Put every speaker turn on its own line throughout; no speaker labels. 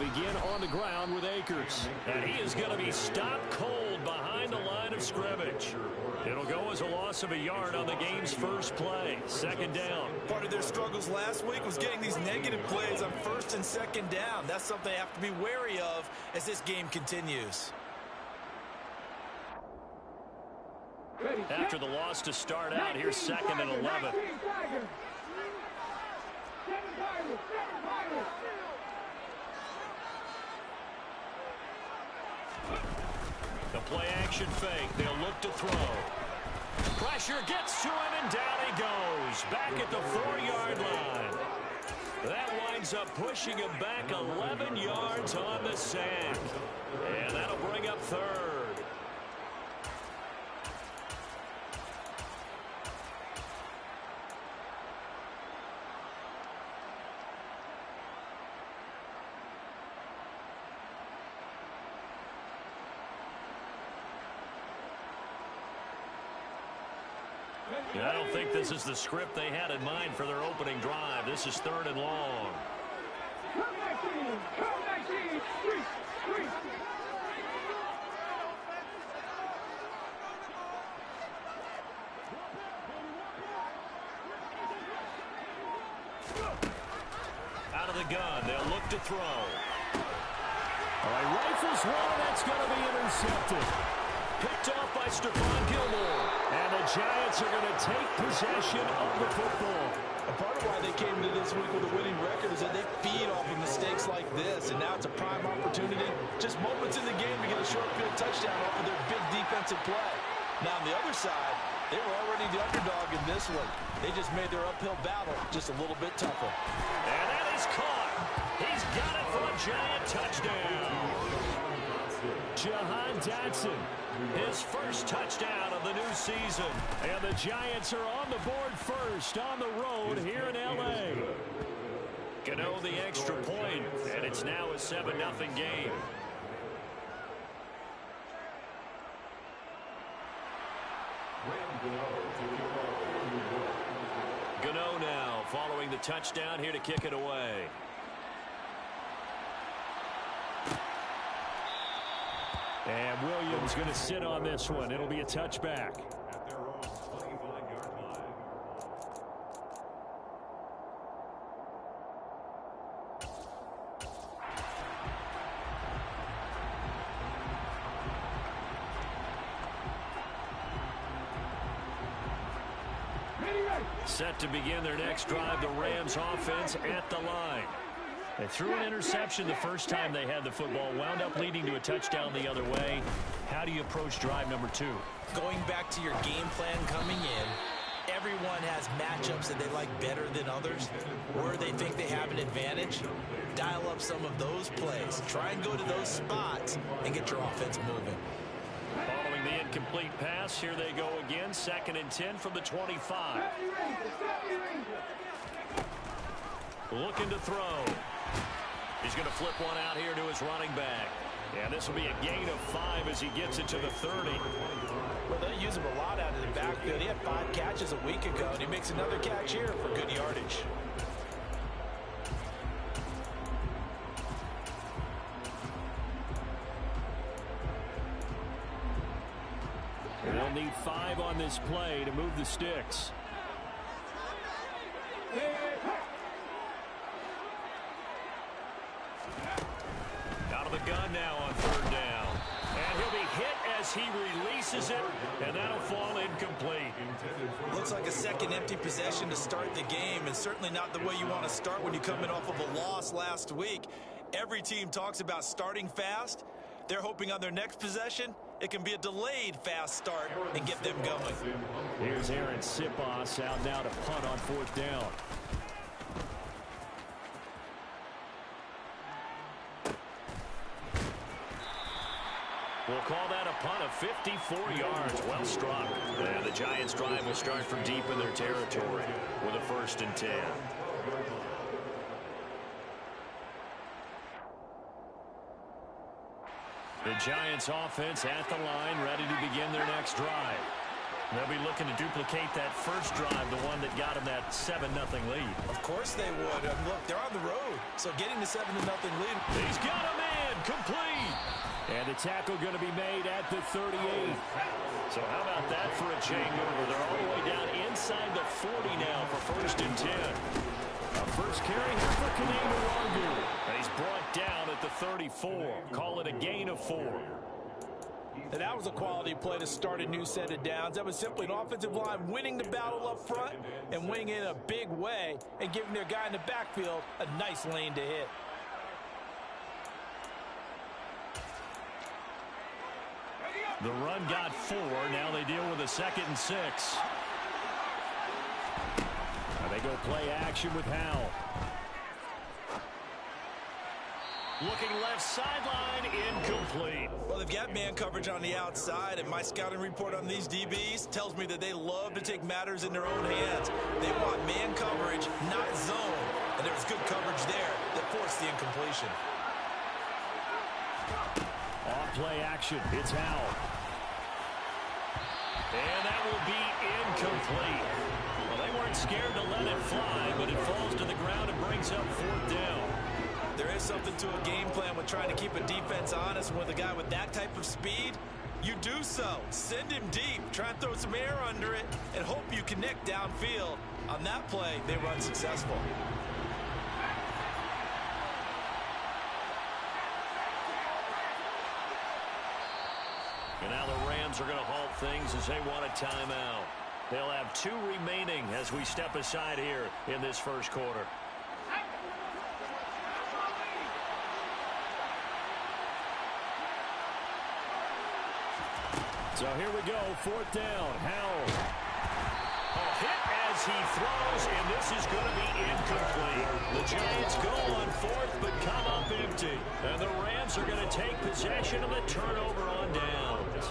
begin on the ground with Akers. And he is going to be stopped cold behind the line of scrimmage. It'll go as a loss of a yard on the game's first play. Second down.
Part of their struggles last week was getting these negative plays on first and second down. That's something they have to be wary of as this game continues.
After the loss to start out, here's second and 11. The play action fake. They'll look to throw. Pressure gets to him, and down he goes. Back at the 4-yard line. That winds up pushing him back 11 yards on the sack. And that'll bring up third. I don't think this is the script they had in mind for their opening drive. This is third and long. Out of the gun, they'll look to throw. All right, rifles one, that's going to be intercepted. Picked off by Stephon Gilmore. And the Giants are going to take possession of the football.
A part of why they came to this week with a winning record is that they feed off of mistakes like this. And now it's a prime opportunity. Just moments in the game to get a short field touchdown off of their big defensive play. Now on the other side, they were already the underdog in this one. They just made their uphill battle just a little bit tougher.
And that is caught. He's got it for a Giant touchdown. Jahan Dotson, his first touchdown of the new season. And the Giants are on the board first on the road here in L.A. Gano the extra point, and it's now a 7-0 game. Gano now following the touchdown here to kick it away. And Williams going to sit on this one. It'll be a touchback. Set to begin their next drive, the Rams offense at the line. They threw an interception the first time they had the football, wound up leading to a touchdown the other way. How do you approach drive number 2?
Going back to your game plan coming in, everyone has matchups that they like better than others. Where they think they have an advantage, dial up some of those plays. Try and go to those spots and get your offense moving.
Following the incomplete pass, here they go again. 2nd and 10 from the 25. Looking to throw. He's going to flip one out here to his running back. And this will be a gain of 5 as he gets it to the 30.
Well, they use him a lot out of the backfield. He had 5 catches a week ago, and he makes another catch here for good yardage.
They'll need 5 on this play to move the sticks. Out of the gun now on 3rd down. And he'll be hit as he releases it, and that'll fall incomplete.
Looks like a second empty possession to start the game, and certainly not the way you want to start when you're coming off of a loss last week. Every team talks about starting fast. They're hoping on their next possession, it can be a delayed fast start and get them going.
Here's Aaron Sipos out now to punt on 4th down. We'll call that a punt of 54 yards. Well struck. And the Giants' drive will start from deep in their territory with a 1st and 10. The Giants offense at the line, ready to begin their next drive. They'll be looking to duplicate that first drive, the one that got them that 7-0 lead.
Of course they would. Look, they're on the road, so getting the 7-0 lead.
He's got a man, complete. And the tackle going to be made at the 38. So how about that for a changeover? They're all the way down inside the 40 now for 1st and 10. A first carry here for Kanema Wangu. And he's brought down at the 34. Call it a gain of 4.
And that was a quality play to start a new set of downs. That was simply an offensive line winning the battle up front and winning it in a big way and giving their guy in the backfield a nice lane to hit.
The run got 4. Now they deal with a 2nd and 6. Now they go play action with Howell. Looking left sideline, incomplete.
Well, they've got man coverage on the outside, and my scouting report on these DBs tells me that they love to take matters in their own hands. They want man coverage, not zone. And there was good coverage there that forced the incompletion.
On play action, it's Howell. And that will be incomplete. Well, they weren't scared to let it fly, but it falls to the ground and brings up 4th down.
There is something to a game plan with trying to keep a defense honest. And with a guy with that type of speed, you do so. Send him deep. Try and throw some air under it and hope you connect downfield. On that play, they run successful.
And now the Rams are going to halt things as they want a timeout. They'll have 2 remaining as we step aside here in this first quarter. So here we go, 4th down. Howell. A hit as he throws, and this is going to be incomplete. The Giants go on 4th, but come up empty. And the Rams are going to take possession of the turnover on downs.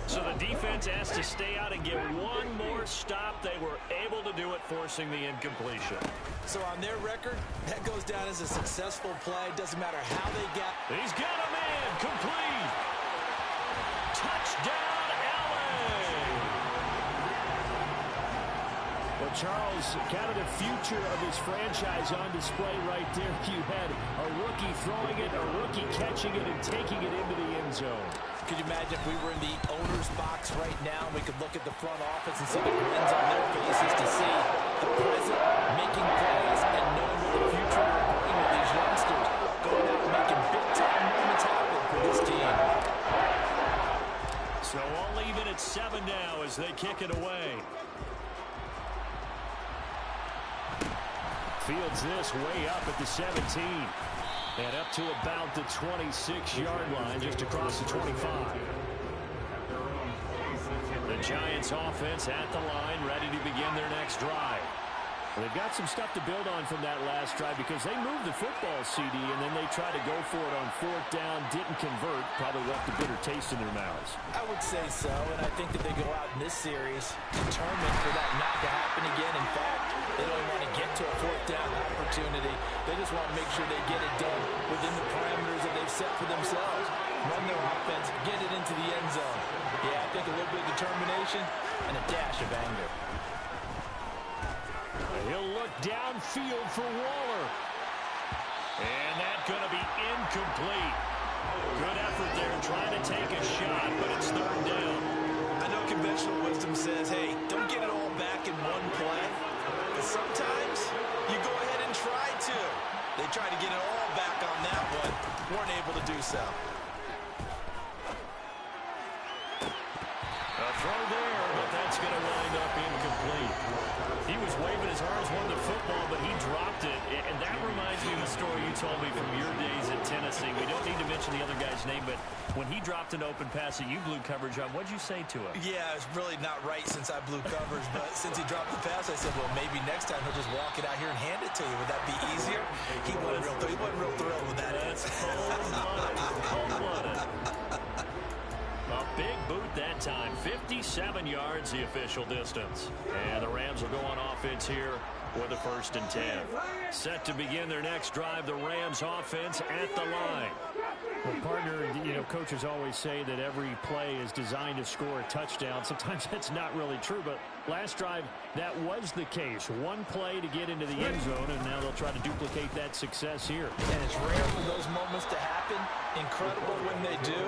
So the defense has to stay out and get one more stop. They were able to do it, forcing the incompletion.
So on their record, that goes down as a successful play. Doesn't matter how they got.
He's got a man, complete. Touchdown, LA! Well, Charles, kind of the future of his franchise on display right there. You had a rookie throwing it, a rookie catching it, and taking it into the end zone.
Could you imagine if we were in the owner's box right now and we could look at the front office and see the grins on their faces to see the present making plays and knowing what the future will bring with these youngsters going out and making big-time moments happen for this team.
So all even at 7 now as they kick it away. Fields this way up at the 17. And up to about the 26-yard line, just across the 25. The Giants offense at the line, ready to begin their next drive. Well, they've got some stuff to build on from that last drive because they moved the football, CD, and then they tried to go for it on 4th down, didn't convert, probably left a bitter taste in their mouths.
I would say so, and I think that they go out in this series determined for that not to happen again. In fact, they don't want to get to a 4th down opportunity. They just want to make sure they get it done within the parameters that they've set for themselves. Run their offense, get it into the end zone. Yeah, I think a little bit of determination and a dash of anger.
He'll look downfield for Waller. And that's going to be incomplete. Good effort there trying to take a shot, but it's 3rd down.
I know conventional wisdom says, hey, don't get it all back in one play. But sometimes you go ahead and try to. They tried to get it all back on that one. Weren't able to do so.
A throw there, but that's going to wind up incomplete. He was waving as hard as won the football, but he dropped it. And that reminds me of the story you told me from your days at Tennessee. We don't need to mention the other guy's name, but when he dropped an open pass that you blew coverage on, what'd you say to him?
Yeah, it's really not right since I blew coverage, but since he dropped the pass, I said, well, maybe next time he'll just walk it out here and hand it to you. Would that be easier? He wasn't real thrilled with that.
That's cold-blooded. A big boot that time. 57 yards the official distance. And the Rams will go on offense here with a 1st and 10. Set to begin their next drive, the Rams offense at the line. Well, partner, coaches always say that every play is designed to score a touchdown. Sometimes that's not really true, but last drive, that was the case. One play to get into the end zone, and now they'll try to duplicate that success here.
And it's rare for those moments to happen. Incredible when they do.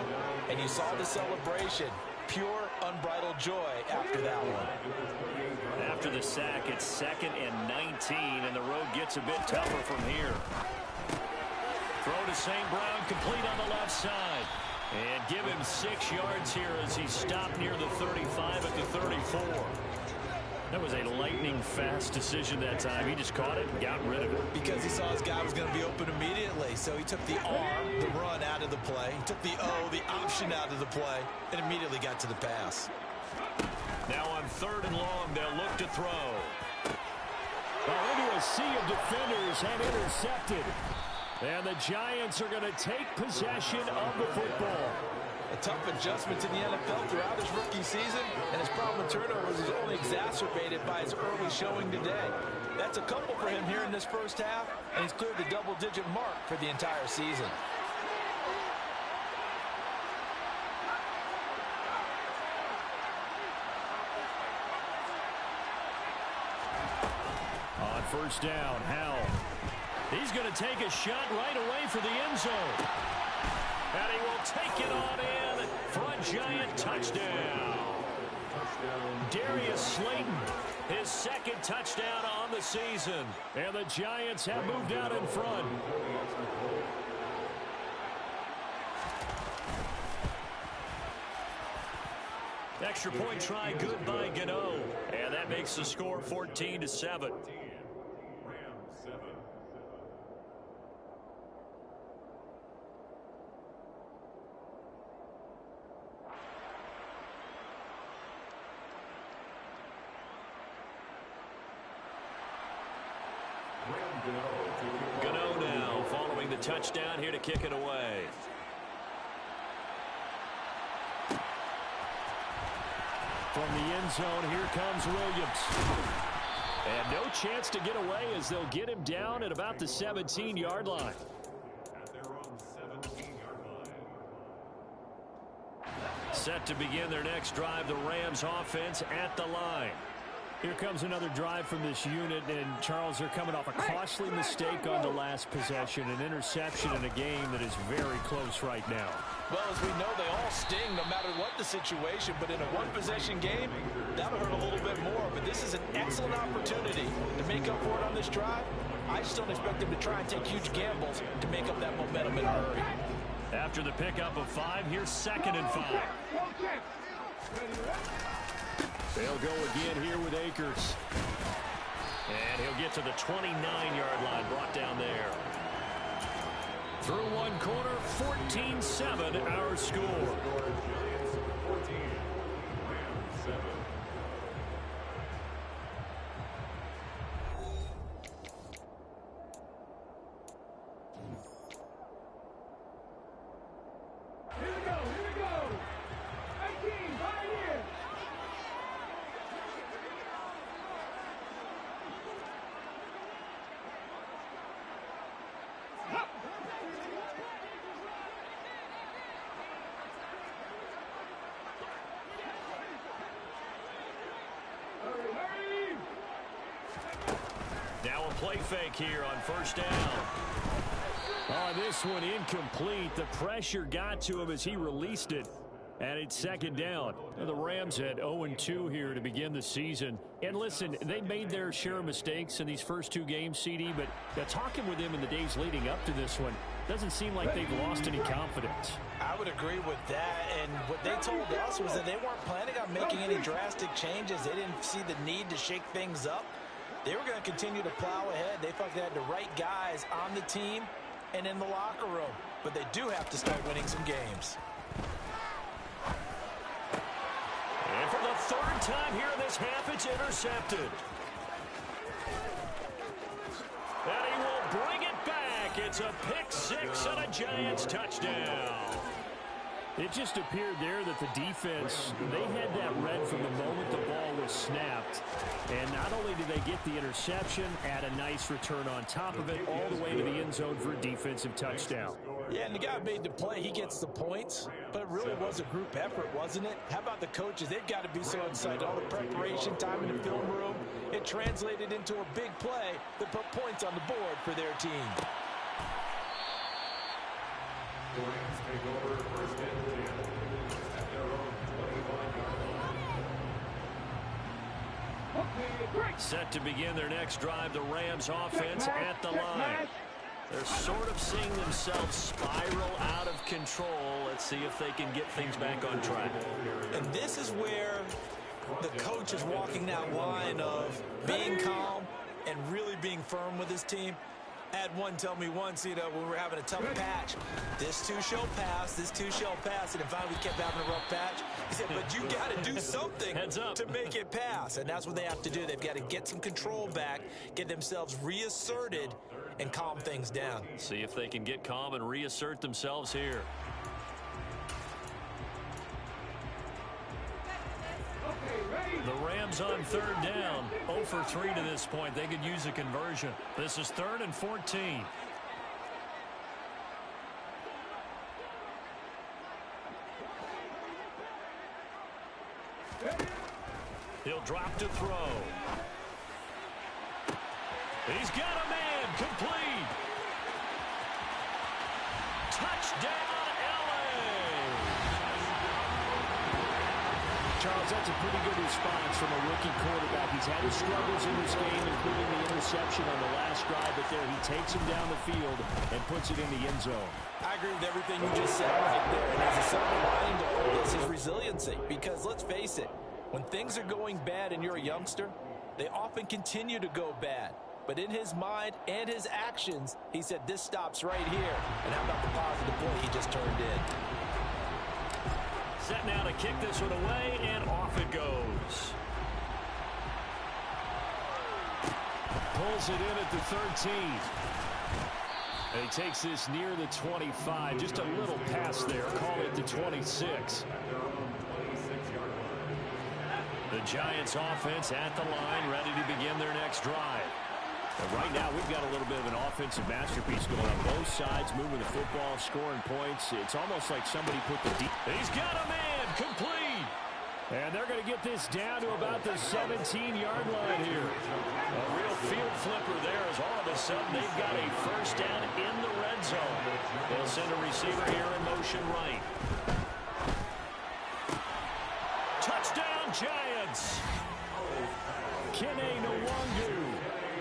And you saw the celebration. Pure, unbridled joy after that one.
After the sack, it's 2nd and 19, and the road gets a bit tougher from here. Throw to St. Brown, complete on the left side. And give him 6 yards here as he stopped near the 35 at the 34. That was a lightning-fast decision that time. He just caught it and got rid of it.
Because he saw his guy was going to be open immediately. So he took the R, the run, out of the play. He took the O, the option, out of the play, and immediately got to the pass.
Now on 3rd and long, they'll look to throw. Well, into a sea of defenders and intercepted. And the Giants are going to take possession of the football.
A tough adjustment to the NFL throughout his rookie season, and his problem with turnovers is only exacerbated by his early showing today. That's a couple for him here in this first half, and he's cleared the double-digit mark for the entire season.
On 1st down, Howell. He's going to take a shot right away for the end zone. And he will take it on in for a Giant touchdown. Darius Slayton, his 2nd touchdown on the season. And the Giants have moved out in front. Extra point try good by Gano. And that makes the score 14-7. Gano now following the touchdown here to kick it away. From the end zone, here comes Williams. And no chance to get away as they'll get him down at about the 17-yard line. Set to begin their next drive, the Rams offense at the line. Here comes another drive from this unit, and Charles, they're coming off a costly mistake on the last possession, an interception in a game that is very close right now.
Well, as we know, they all sting no matter what the situation, but in a one-possession game, that'll hurt a little bit more. But this is an excellent opportunity to make up for it on this drive. I just don't expect them to try and take huge gambles to make up that momentum in a hurry.
After the pickup of 5, here's 2nd and 5. They'll go again here with Akers. And he'll get to the 29-yard line, brought down there. Through one corner, 14-7 our score. Now a play fake here on 1st down. Oh, this one incomplete. The pressure got to him as he released it. And it's 2nd down. The Rams had 0-2 here to begin the season. And listen, they made their share of mistakes in these first 2 games, CD, but talking with them in the days leading up to this one, doesn't seem like they've lost any confidence.
I would agree with that, and what they told us was that they weren't planning on making any drastic changes. They didn't see the need to shake things up. They were going to continue to plow ahead. They felt they had the right guys on the team and in the locker room, but they do have to start winning some games.
And for the 3rd time here in this half, it's intercepted. And he will bring it back. It's a pick 6 and a Giants touchdown. It just appeared there that the defense, they had that read from the moment the ball was snapped. And not only did they get the interception, add a nice return on top of it, all the way to the end zone for a defensive touchdown.
Yeah, and the guy made the play. He gets the points. But it really was a group effort, wasn't it? How about the coaches? They've got to be so excited. All the preparation time in the film room, it translated into a big play that put points on the board for their team.
Set to begin their next drive, the Rams offense at the line. They're sort of seeing themselves spiral out of control. Let's see if they can get things back on track.
And this is where the coach is walking that line of being calm and really being firm with his team. I had one tell me once, when we were having a tough patch, this too shall pass, this too shall pass. And finally we kept having a rough patch. He said, but you got to do something to make it pass. And that's what they have to do. They've got to get some control back, get themselves reasserted, and calm things down.
See if they can get calm and reassert themselves here. The Rams on third down, 0 for 3 to this point. They could use a conversion. This is 3rd and 14. He'll drop to throw. He's got a man, complete. Touchdown,
Charles, that's a pretty good response from a rookie quarterback. He's had his struggles in this game, including the interception on the last drive, but there he takes him down the field and puts it in the end zone.
I agree with everything you just said right there. And as a silver lining to all this is resiliency, because let's face it, when things are going bad and you're a youngster, they often continue to go bad. But in his mind and his actions, he said, this stops right here. And how about the positive play he just turned in?
Set now to kick this one away, and off it goes. Pulls it in at the 13. And he takes this near the 25. Just a little pass there. Call it the 26. The Giants offense at the line, ready to begin their next drive. And right now, we've got a little bit of an offensive masterpiece going on both sides, moving the football, scoring points. It's almost like somebody put the deep. He's got a man, complete.
And they're going to get this down to about the 17-yard line here.
A real field flipper there as all of a sudden they've got a first down in the red zone. They'll send a receiver here in motion right. Touchdown, Giants. Kene Nwangu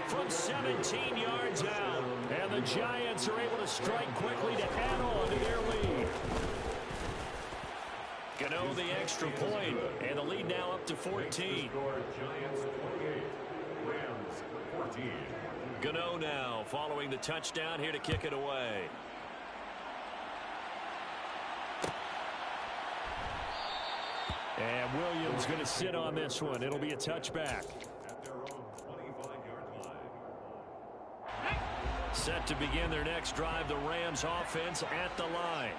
from 17 yards out. And the Giants are able to strike quickly to add on to their lead. Gano the extra point, and the lead now up to 14. Gano now following the touchdown here to kick it away.
And Williams going to sit on this one. It'll be a touchback.
Set to begin their next drive, the Rams offense at the line.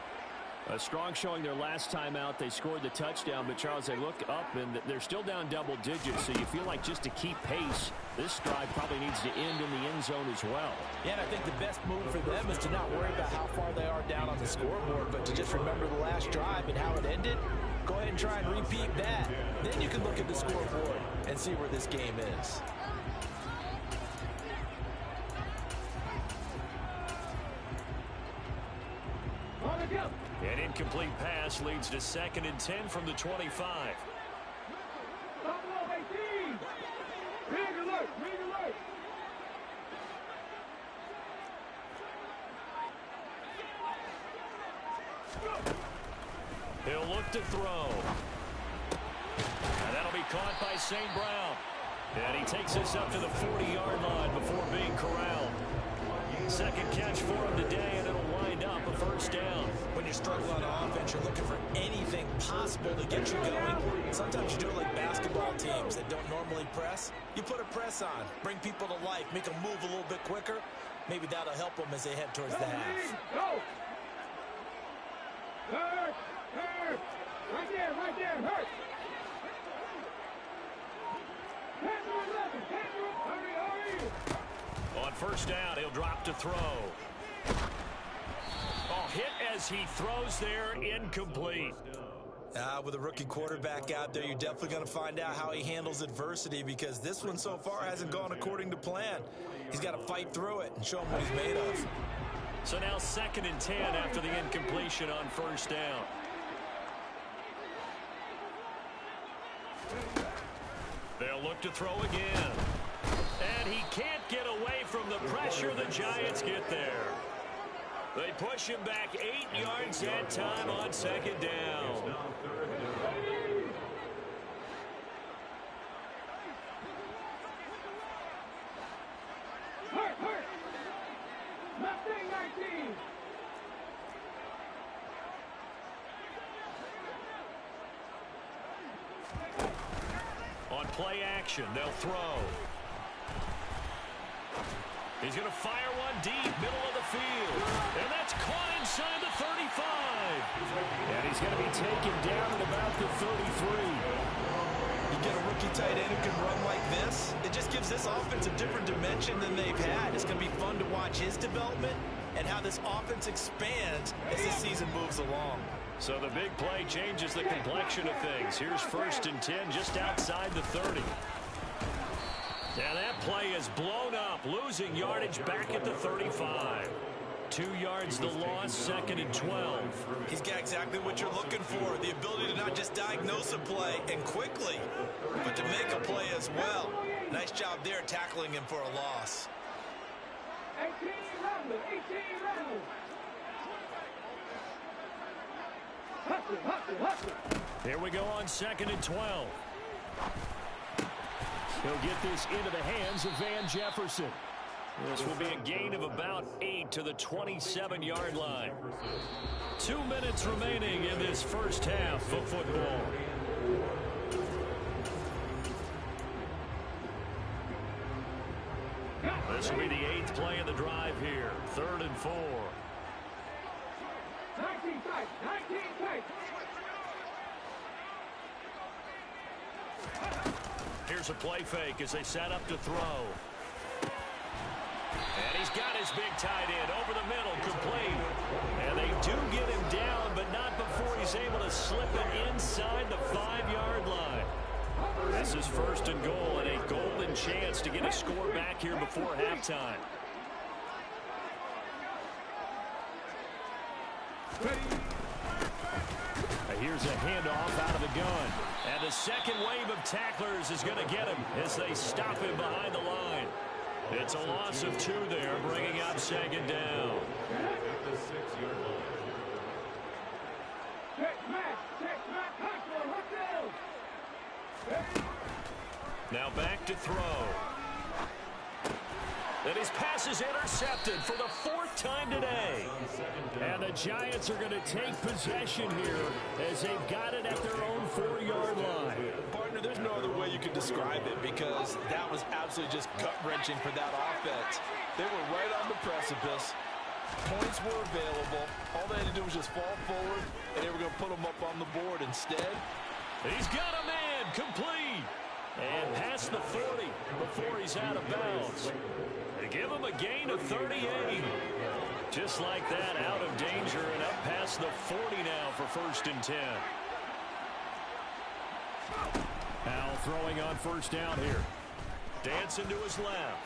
A strong showing their last time out. They scored the touchdown, but Charles, they look up and they're still down double digits, so you feel like just to keep pace, this drive probably needs to end in the end zone as well.
Yeah, and I think the best move for them is to not worry about how far they are down on the scoreboard, but to just remember the last drive and how it ended. Go ahead and try and repeat that. Then you can look at the scoreboard and see where this game is.
An incomplete pass leads to 2nd and 10 from the 25. He'll look to throw. And that'll be caught by St. Brown. And he takes us up to the 40-yard line before being corralled. Second catch for him today, and it'll wind up a first down.
When you struggle on offense, you're looking for anything possible to get you going. Sometimes you do it like basketball teams that don't normally press. You put a press on, bring people to life, make them move a little bit quicker. Maybe that'll help them as they head towards the half.
first down. He'll drop to throw. Oh, hit as he throws there, incomplete.
With a rookie quarterback out there, you're definitely going to find out how he handles adversity, because this one so far hasn't gone according to plan. He's got to fight through it and show him what he's made of.
So now 2nd and 10 after the incompletion on first down. They'll look to throw again. And he can't get away from the pressure. The Giants get there. They push him back 8 yards that time on 2nd down. On play action, they'll throw. He's going to fire one deep, middle of the field. And that's caught inside the 35. And he's going to be taken down at about the 33.
You get a rookie tight end who can run like this, it just gives this offense a different dimension than they've had. It's going to be fun to watch his development and how this offense expands as the season moves along.
So the big play changes the complexion of things. Here's 1st and 10 just outside the 30. And that play is blown up, losing yardage back at the 35. 2 yards the loss, 2nd and 12.
He's got exactly what you're looking for, the ability to not just diagnose a play and quickly, but to make a play as well. Nice job there tackling him for a loss.
18
Here we go on 2nd and 12. He'll get this into the hands of Van Jefferson. This will be a gain of about 8 to the 27-yard line. 2 minutes remaining in this first half of football. This will be the 8th play of the drive here. 3rd and 4.
19 tight.
Here's a play fake as they set up to throw. And he's got his big tight end over the middle, complete. And they do get him down, but not before he's able to slip it inside the 5-yard line. This is 1st and goal, and a golden chance to get a score back here before halftime. Here's a handoff out of the gun. And the second wave of tacklers is going to get him as they stop him behind the line. It's a loss of 2 there, bringing up 2nd down. Now back to throw. And his pass is intercepted for the 4th time today. And the Giants are going to take possession here as they've got it at their own 4-yard line.
Partner, there's no other way you could describe it, because that was absolutely just gut-wrenching for that offense. They were right on the precipice. Points were available. All they had to do was just fall forward, and they were going to put them up on the board instead.
He's got a man, complete. And past the 40 before he's out of bounds. They give him a gain of 38. Just like that, out of danger and up past the 40 now for 1st and 10. Al throwing on 1st down here. Dancing to his left.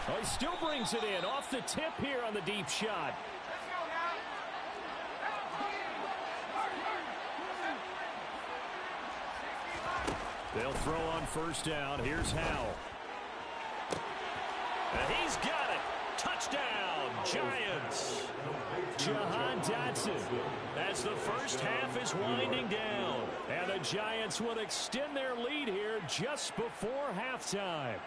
Oh, he still brings it in off the tip here on the deep shot. They'll throw on 1st down. Here's Howell. And he's got it. Touchdown, Giants. Jahan Dotson. As the first half is winding down. And the Giants would extend their lead here just before halftime.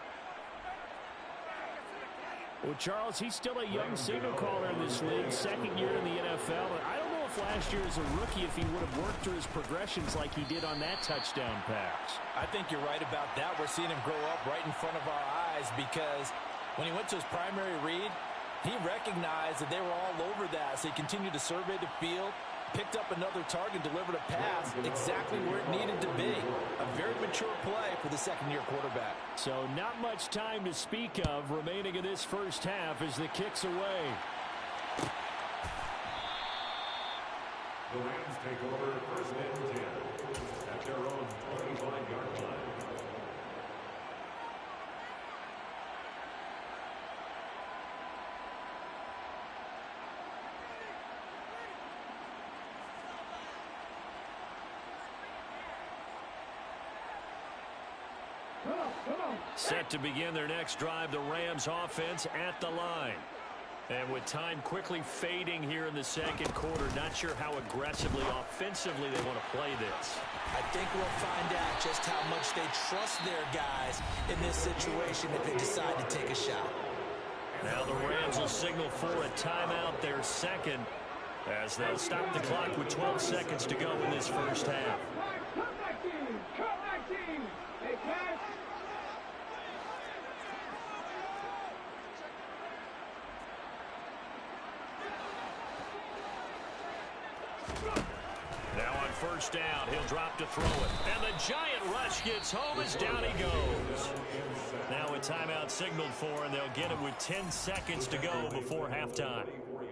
Well, Charles, he's still a young signal caller in this league, 2nd year in the NFL. But I don't know if last year as a rookie, if he would have worked through his progressions like he did on that touchdown pass.
I think you're right about that. We're seeing him grow up right in front of our eyes, because when he went to his primary read, he recognized that they were all over that. So he continued to survey the field, Picked up another target, delivered a pass exactly where it needed to be. A very mature play for the second-year quarterback.
So not much time to speak of remaining in this first half as the kick's away.
The Rams take over first and 10 at their own 25-yard line.
Set to begin their next drive, the Rams offense at the line. And with time quickly fading here in the second quarter, not sure how aggressively, offensively they want to play this.
I think we'll find out just how much they trust their guys in this situation if they decide to take a shot.
Now the Rams will signal for a timeout, their second, as they'll stop the clock with 12 seconds to go in this first half.
Come back team! Come back team! They catch!
Now on first down, he'll drop to throw it. And the giant rush gets home as down he goes. Now a timeout signaled for, and they'll get it with 10 seconds to go before halftime.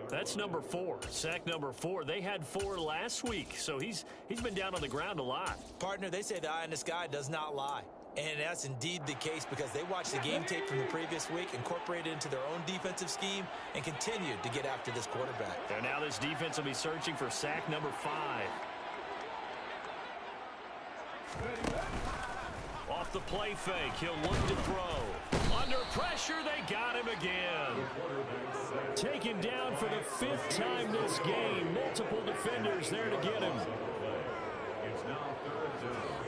That's number 4, sack number 4. They had 4 last week, so he's been down on the ground a lot.
Partner, they say the eye in the sky does not lie. And that's indeed the case because they watched the game tape from the previous week, incorporated it into their own defensive scheme, and continued to get after this quarterback.
And now this defense will be searching for sack number 5. Off the play fake, he'll look to throw. Under pressure, they got him again.
Taken down for the 5th time this game. Multiple defenders there to get him.
It's now third down.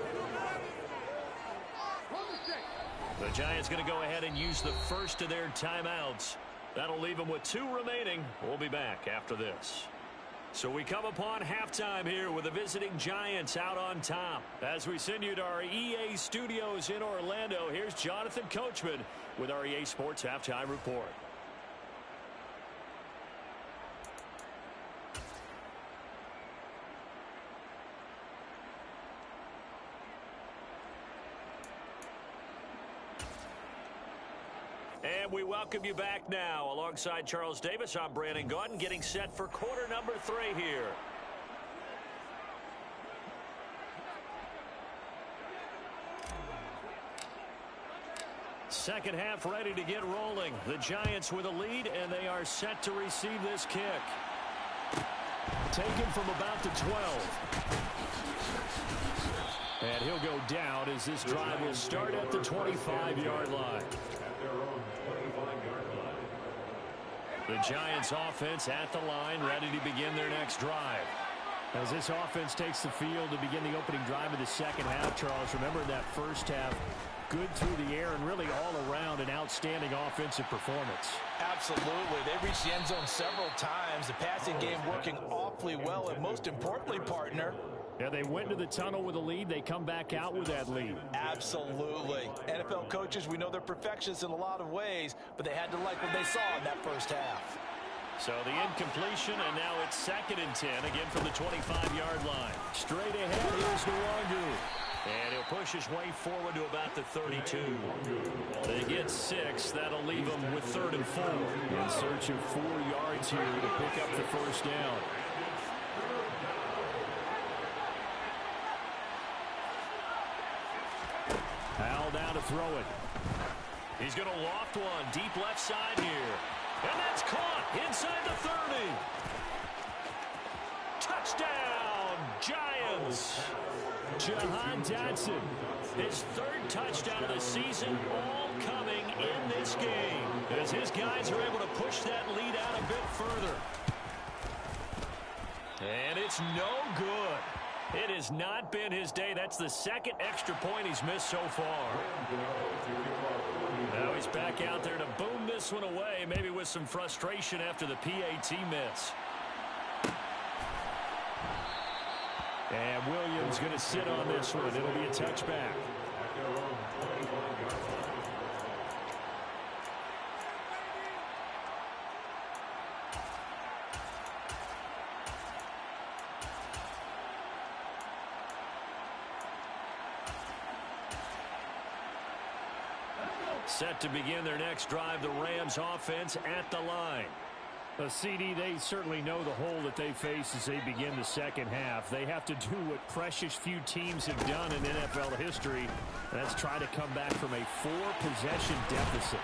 The Giants going to go ahead and use the first of their timeouts. That'll leave them with 2 remaining. We'll be back after this. So we come upon halftime here with the visiting Giants out on top. As we send you to our EA studios in Orlando, here's Jonathan Coachman with our EA Sports Halftime Report. And we welcome you back now. Alongside Charles Davis, I'm Brandon Gaudin, getting set for quarter number 3 here. Second half ready to get rolling. The Giants with a lead, and they are set to receive this kick.
Taken from about the 12. And he'll go down as this drive will start at the 25-yard line.
The Giants offense at the line, ready to begin their next drive.
As this offense takes the field to begin the opening drive of the second half, Charles, remember that first half, good through the air and really all around an outstanding offensive performance.
Absolutely. They reached the end zone several times. The passing game working awfully well, and most importantly, partner,
yeah, they went to the tunnel with a lead. They come back out with that lead.
absolutely. NFL coaches, we know they're perfectionists in a lot of ways, but they had to like what they saw in that first half.
So the incompletion, and now it's 2nd and 10, again from the 25-yard line.
Straight ahead, here's Nwangu.
And he'll push his way forward to about the 32. They get 6. That'll leave them with 3rd and 4.
In search of 4 yards here to pick up the first down. Hal down to throw it.
He's going to loft one deep left side here. And that's caught inside the 30. Touchdown, Giants.
Jahan Dotson.
His 3rd touchdown of the season, all coming in this game, as his guys are able to push that lead out a bit further. And it's no good. It has not been his day. That's the 2nd extra point he's missed so far. Now he's back out there to boom this one away, maybe with some frustration after the PAT miss.
And Williams going to sit on this one. It'll be a touchback.
Set to begin their next drive, the Rams offense at the line.
CD, they certainly know the hole that they face as they begin the second half. They have to do what precious few teams have done in NFL history. That's try to come back from a 4-possession deficit.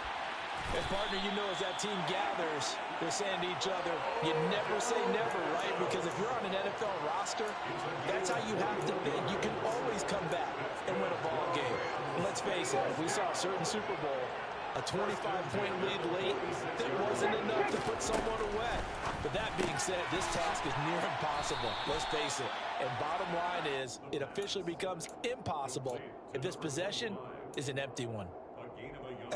And, partner, you know as that team gathers, they're saying to each other, you never say never, right? Because if you're on an NFL roster, that's how you have to think. You can always come back and win a ball game. And let's face it, we saw a certain Super Bowl, a 25-point lead late, that wasn't enough to put someone away. But that being said, this task is near impossible. Let's face it. And bottom line is, it officially becomes impossible if this possession is an empty one.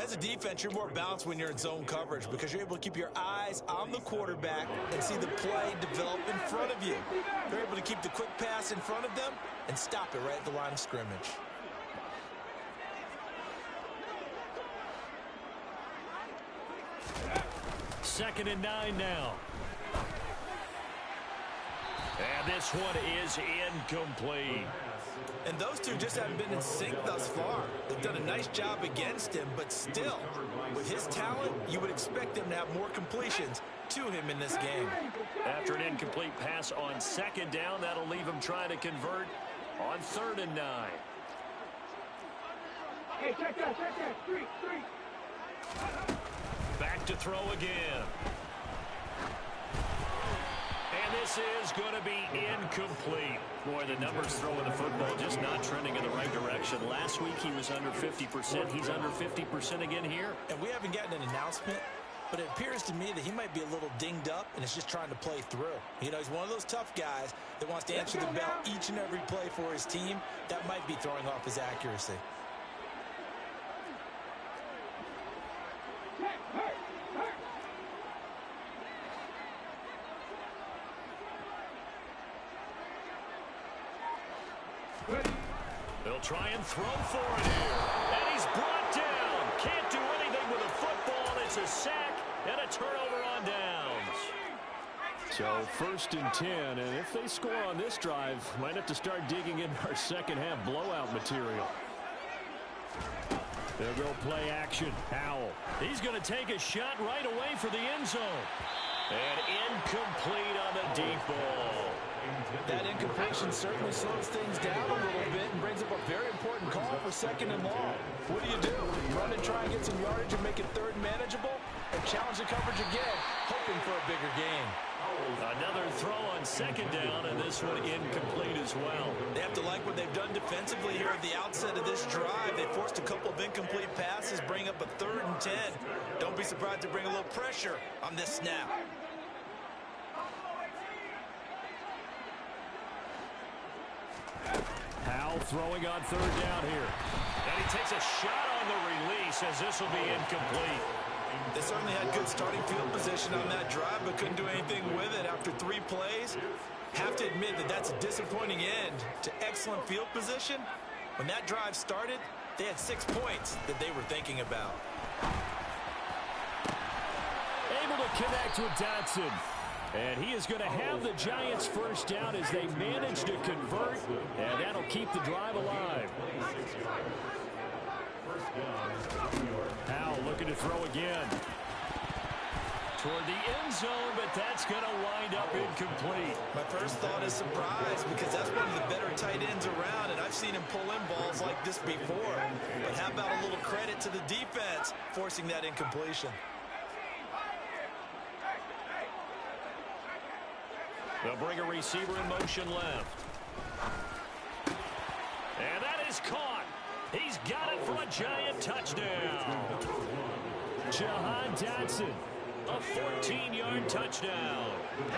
As a defense, you're more balanced when you're in zone coverage because you're able to keep your eyes on the quarterback and see the play develop in front of you. You're able to keep the quick pass in front of them and stop it right at the line of scrimmage.
Second and 9 now. And this one is incomplete.
And those two just haven't been in sync thus far. They've done a nice job against him, but still, with his talent, you would expect them to have more completions to him in this game.
After an incomplete pass on second down, that'll leave him trying to convert on 3rd and 9.
Hey, check that. 3.
Back to throw again. And this is going to be incomplete. Boy, the numbers throwing the football just not trending in the right direction. Last week he was under 50%. He's under 50% again here.
And we haven't gotten an announcement, but it appears to me that he might be a little dinged up and is just trying to play through. You know, he's one of those tough guys that wants to answer the bell each and every play for his team. That might be throwing off his accuracy.
They'll try and throw for it here. And he's brought down. Can't do anything with a football. It's a sack and a turnover on downs.
So 1st and 10, and if they score on this drive, might have to start digging in our second half blowout material. They'll go play action. Howell.
He's going to take a shot right away for the end zone. And incomplete on the deep ball.
That incompletion certainly slows things down a little bit and brings up a very important call for 2nd and long. What do? Run and try and get some yardage and make it 3rd manageable, and challenge the coverage again, hoping for a bigger gain.
Another throw on 2nd down, and this one incomplete as well.
They have to like what they've done defensively here at the outset of this drive. They forced a couple of incomplete passes, bring up a 3rd and 10. Don't be surprised to bring a little pressure on this snap.
Howell throwing on 3rd down here.
And he takes a shot on the release as this will be incomplete.
They certainly had good starting field position on that drive, but couldn't do anything with it after 3 plays. Have to admit that that's a disappointing end to excellent field position. When that drive started, they had 6 points that they were thinking about.
Able to connect with Dotson. And he is going to have the Giants first down as they manage to convert, and that'll keep the drive alive. Howell looking to throw again.
Toward the end zone, but that's going to wind up incomplete.
My first thought is surprise because that's one of the better tight ends around, and I've seen him pull in balls like this before. But how about a little credit to the defense forcing that incompletion?
They'll bring a receiver in motion left. And that is caught. He's got it for a Giant touchdown.
Jahan Dotson.
A 14-yard touchdown.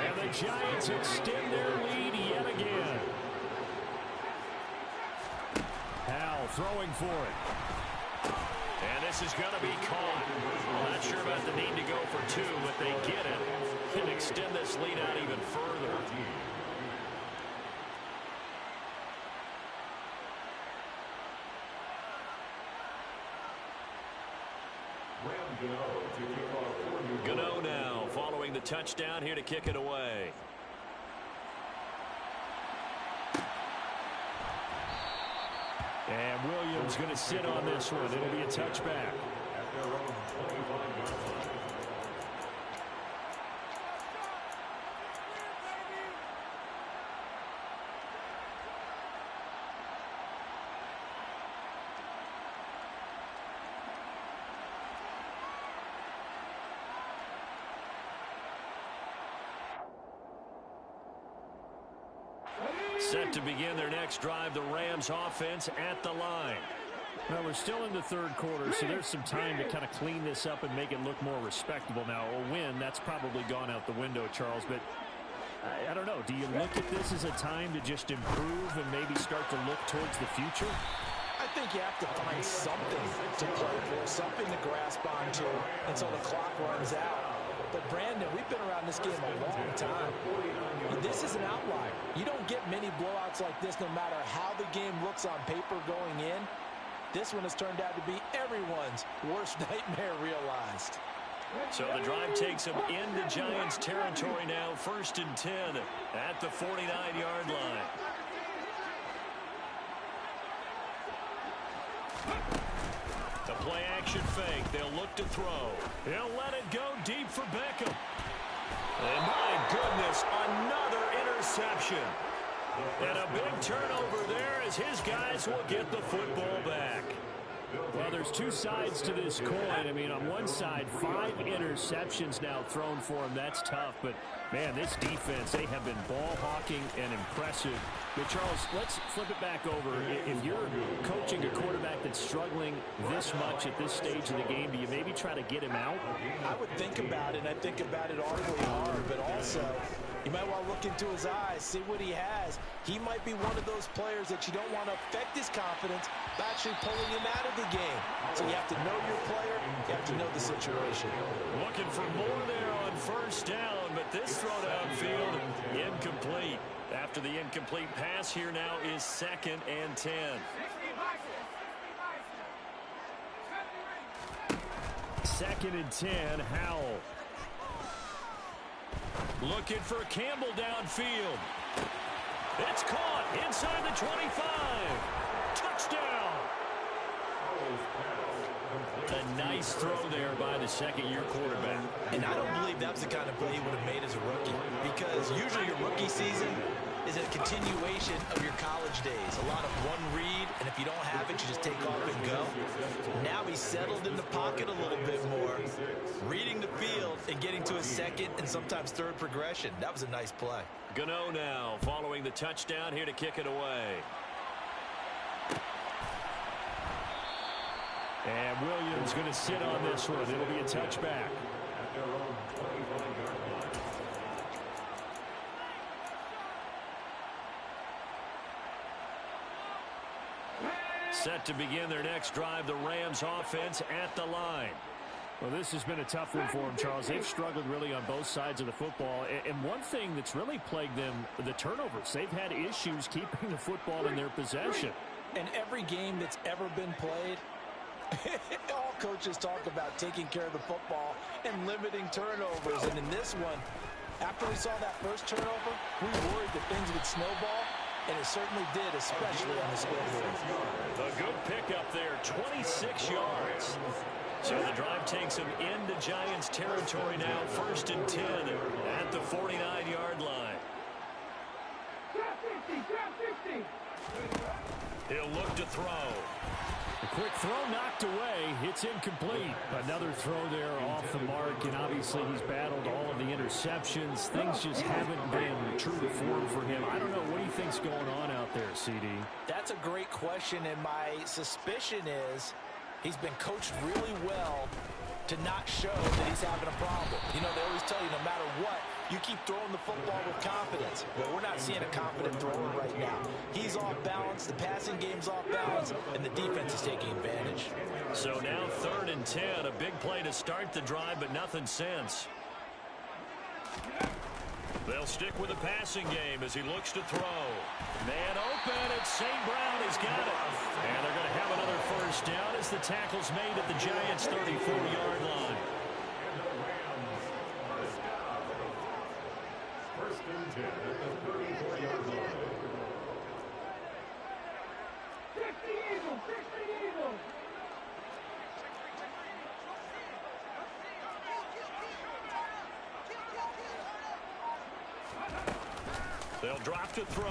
And the Giants extend their lead yet again. Howell throwing for it.
And this is going to be caught. Well, not sure about the need to go for 2, but they get it and extend this lead out even further. Gano now following the touchdown here to kick it away.
And Williams going to sit on this one. It'll be a touchback.
their own 25-yard line.
Set to begin their next drive, the Rams offense at the line.
Well, we're still in the third quarter, so there's some time to kind of clean this up and make it look more respectable now. A win, that's probably gone out the window, Charles, but I don't know. Do you look at this as a time to just improve and maybe start to look towards the future?
I think you have to find something to play for, something to grasp onto until the clock runs out. But, Brandon, we've been around this game a long time. This is an outlier. You don't get many blowouts like this no matter how the game looks on paper going in. This one has turned out to be everyone's worst nightmare realized.
So the drive takes them into Giants territory now, 1st and 10 at the 49-yard line. The play action fake. They'll look to throw. He'll let it go deep for Beckham. And my goodness, another interception. And a big turnover there as his guys will get the football back.
Well, there's two sides to this coin. I mean, on one side, 5 interceptions now thrown for him. That's tough. But, man, this defense, they have been ball hawking and impressive. But, Charles, let's flip it back over. If you're coaching a quarterback that's struggling this much at this stage of the game, do you maybe try to get him out?
I would think about it, and I think about it audibly hard, but also you might want to look into his eyes, see what he has. He might be one of those players that you don't want to affect his confidence by actually pulling him out of the game. So you have to know your player, you have to know the situation.
Looking for more there on 1st down, but this throw downfield incomplete. After the incomplete pass, here now is 2nd and 10. 2nd and 10, Howell. Looking for Campbell downfield. It's caught inside the 25. Touchdown. A nice throw there by the second-year quarterback.
And I don't believe that's the kind of play he would have made as a rookie, because usually your rookie season is a continuation of your college days. A lot of one read, and if you don't have it, you just take off and go. Now he's settled in the pocket a little bit more, reading the field and getting to a second and sometimes third progression. That was a nice play.
Gano now following the touchdown here to kick it away.
And Williams going to sit on this one. It'll be a touchback.
At their own 25-yard line.
Set to begin their next drive, the Rams offense at the line.
Well, this has been a tough one for them, Charles. They've struggled really on both sides of the football. And one thing that's really plagued them, the turnovers. They've had issues keeping the football in their possession.
And every game that's ever been played, all coaches talk about taking care of the football and limiting turnovers. And in this one, after we saw that first turnover, we worried that things would snowball, and it certainly did, especially on the scoreboard.
A good pickup there, 26 yards. So the drive takes them into Giants territory now, 1st and 10 at the 49-yard line. He'll look to throw.
A quick throw knocked away. It's incomplete. Another throw there off the mark, and obviously he's battled all of the interceptions. Things just haven't been true to form for him. I don't know. What do you think's going on out there, CD?
That's a great question, and my suspicion is he's been coached really well to not show that he's having a problem. You know, they always tell you no matter what, you keep throwing the football with confidence. Well, we're not seeing a confident thrower right now. He's off balance, the passing game's off balance, and the defense is taking advantage.
So now 3rd and 10, a big play to start the drive, but nothing since. They'll stick with the passing game as he looks to throw. Man open, it's St. Brown, he's got it. And they're going to have another 1st down as the tackle's made at the Giants' 34-yard line.
First and 10 at the 34-yard line.
They'll drop to throw.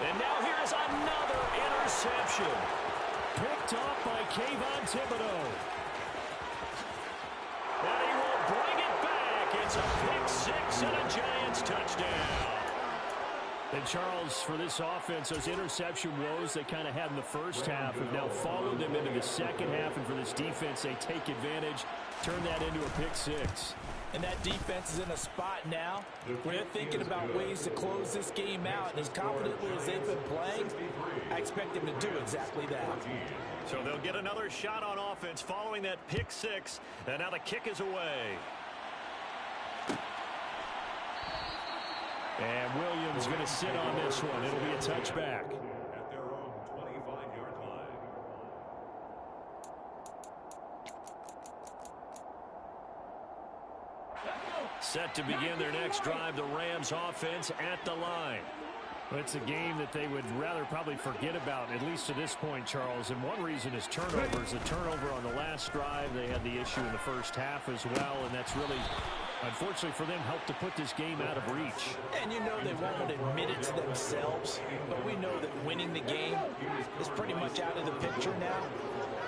And now here's another interception. Picked off by Kayvon Thibodeau. And he will bring it back. It's a pick six and a Giants touchdown.
And Charles, for this offense, those interception woes they kind of had in the first half have now followed them into the second half. And for this defense, they take advantage, turn that into a pick six.
And that defense is in a spot now where they're thinking about ways to close this game out. And as confidently as they've been playing, I expect them to do exactly that.
So they'll get another shot on offense following that pick six. And now the kick is away.
And Williams going to sit on this one. It'll be a touchback.
At their own 25-yard line.
Set to begin their next drive, the Rams offense at the line.
Well, it's a game that they would rather probably forget about, at least to this point, Charles. And one reason is turnovers. The turnover on the last drive, they had the issue in the first half as well, and that's really, unfortunately for them, helped to put this game out of reach.
And you know they won't admit it to themselves, but we know that winning the game is pretty much out of the picture now.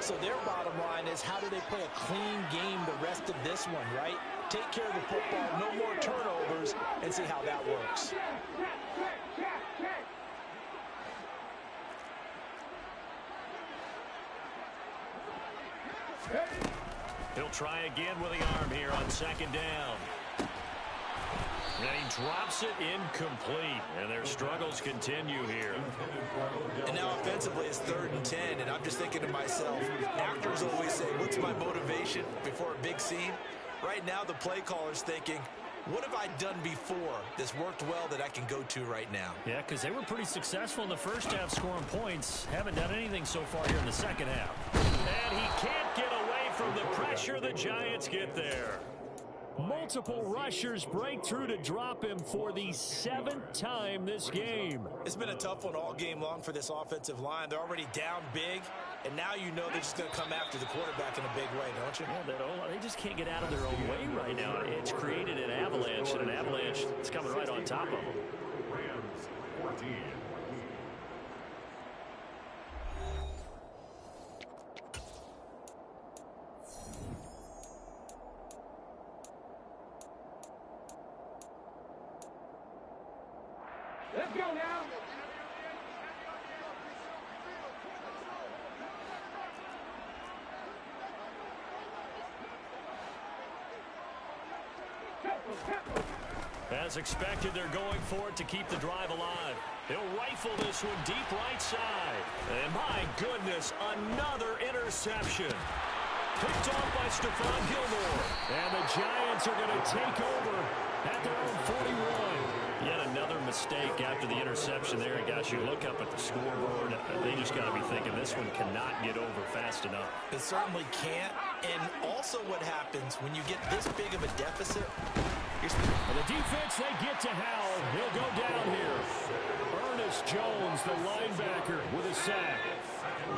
So their bottom line is, how do they play a clean game the rest of this one, right? Take care of the football, no more turnovers, and see how that works.
He'll try again with the arm here on second down. And he drops it incomplete. And their struggles continue here.
And now offensively it's 3rd and 10. And I'm just thinking to myself, actors always say, what's my motivation before a big scene? Right now the play caller's thinking, what have I done before that's worked well that I can go to right now?
Yeah, because they were pretty successful in the first half scoring points. Haven't done anything so far here in the second half.
And he can't get away from the pressure. The Giants get there.
Multiple rushers break through to drop him for the 7th time this game.
It's been a tough one all game long for this offensive line. They're already down big, and now you know they're just going to come after the quarterback in a big way, don't you?
Yeah, they just can't get out of their own way right now. It's created an avalanche, and an avalanche is coming right on top of them.
Rams 14.
Let's go now.
As expected, they're going for it to keep the drive alive. He'll rifle this one deep right side. And my goodness, another interception. Picked off by Stephon Gilmore.
And the Giants are going to take over at their own 41.
Yet another mistake after the interception there. And guys, you look up at the scoreboard, they just got to be thinking this one cannot get over fast enough.
It certainly can't. And also what happens when you get this big of a deficit,
and the defense, they get to Howell. He'll go down here. Ernest Jones, the linebacker, with a sack.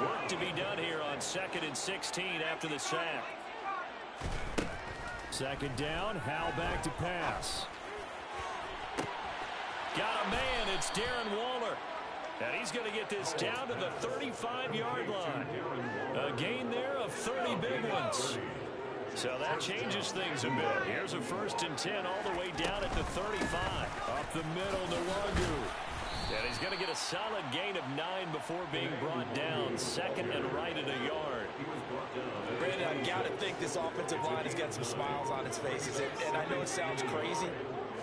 Work to be done here on 2nd and 16 after the sack.
Second down, Howell back to pass.
Got a man, it's Darren Waller. And he's going to get this down to the 35-yard line. A gain there of 30 big ones. So that changes things a bit. Here's a 1st and 10 all the way down at the 35.
Up the middle, Nwangu.
And he's going to get a solid gain of 9 before being brought down. 2nd and right at a yard.
Brandon, I've got to think this offensive line has got some smiles on its faces. And I know it sounds crazy,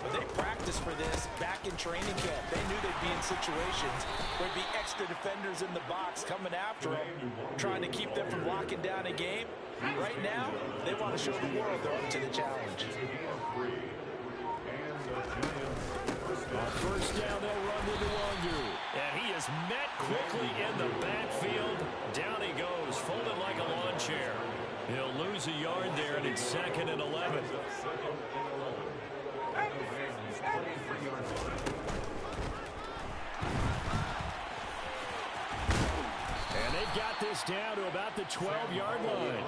but they practiced for this back in training camp. They knew they'd be in situations where there'd be extra defenders in the box coming after them, trying to keep them from locking down a game. Right now, they want to show the world they're up to the challenge.
On first down, they'll run with Nwangu.
And he is met quickly in the backfield. Down he goes, folded like a lawn chair. He'll lose a yard there, and it's 2nd and 11.
And they've got this this down to about the 12-yard line.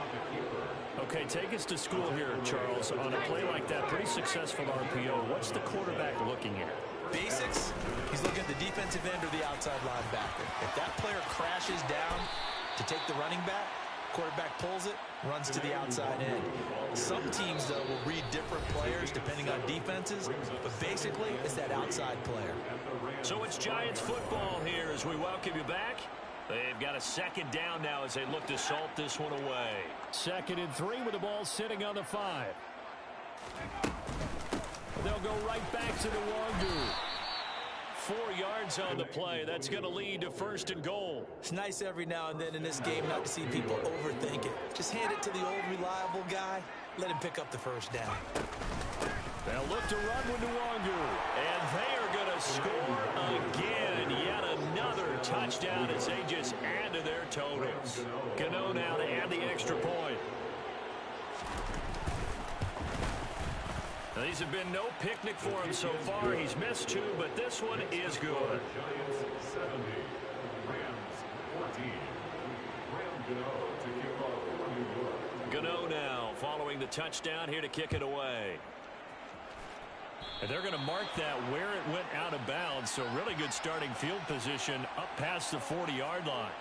Okay, take us to school here, Charles. On a play like that, pretty successful RPO. What's the quarterback looking at?
Basics, he's looking at the defensive end or the outside linebacker. If that player crashes down to take the running back, quarterback pulls it, runs to the outside end. Some teams, though, will read different players depending on defenses, but basically it's that outside player.
So it's Giants football here as we welcome you back. They've got a second down now as they look to salt this one away.
2nd and 3 with the ball sitting on the 5. They'll go right back to the Wangu. 4 yards on the play. That's going to lead to 1st and goal.
It's nice every now and then in this game not to see people overthink it. Just hand it to the old reliable guy. Let him pick up the first down.
They'll look to run with Nwangu.
And they are going to score again. Yet another touchdown as they just add to their totals. Gano now to add the extra point. Now, these have been no picnic for him so far. He's missed 2, but this one is good.
Giants 70, Rams 14. Ram Gano to kick off for New York.
Gano now following the touchdown here to kick it away. And they're going to mark that where it went out of bounds. So really good starting field position up past the 40-yard line.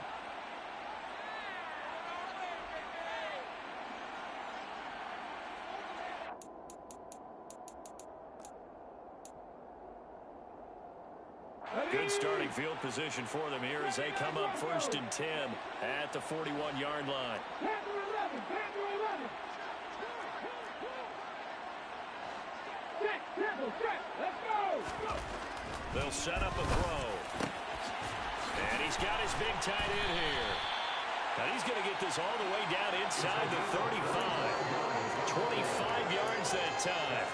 Good starting field position for them here as they come up 1st and 10 at the 41-yard line.
Let's go!
They'll set up a throw. And he's got his big tight end here. Now he's going to get this all the way down inside the 35. 25 yards that time.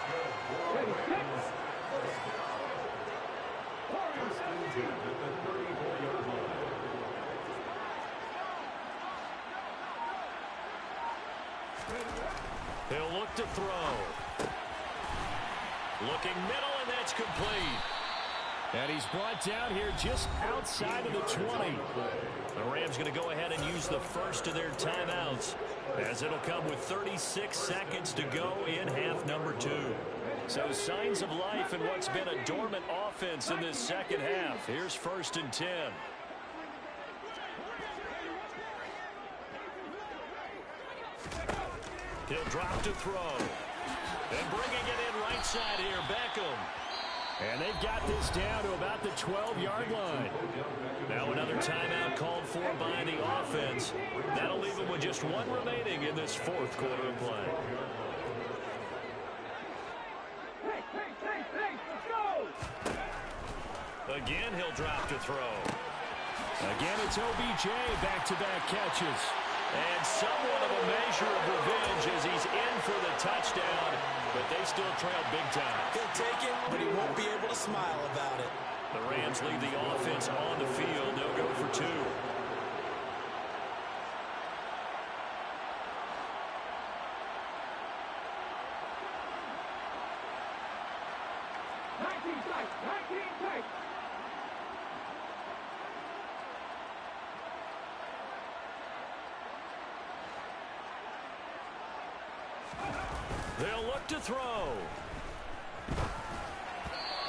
He'll look to throw. Looking middle, and that's complete.
And he's brought down here just outside of the 20.
The Rams going to go ahead and use the first of their timeouts, as it'll come with 36 seconds to go in half number 2. So signs of life in what's been a dormant offense in this second half. Here's 1st and 10. He'll drop to throw. And bringing it in right side here, Beckham.
And they've got this down to about the 12-yard line.
Now another timeout called for by the offense. That'll leave them with just 1 remaining in this 4th quarter of play.
Let's go!
Again, he'll drop to throw.
Again, it's OBJ back-to-back catches.
And somewhat of a measure of revenge as he's in for the touchdown, but they still trail big time.
He'll take it, but he won't be able to smile about it.
The Rams leave the offense on the field. They'll go for 2. They'll look to throw.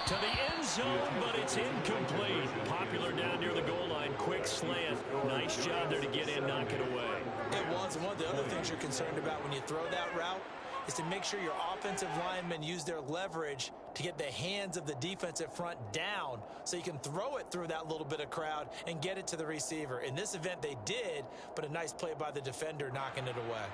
To the end zone, but it's incomplete. Popular down near the goal line. Quick slant. Nice job there to get in, knock it away.
It was, and one of the other things you're concerned about when you throw that route is to make sure your offensive linemen use their leverage to get the hands of the defensive front down so you can throw it through that little bit of crowd and get it to the receiver. In this event, they did, but a nice play by the defender knocking it away.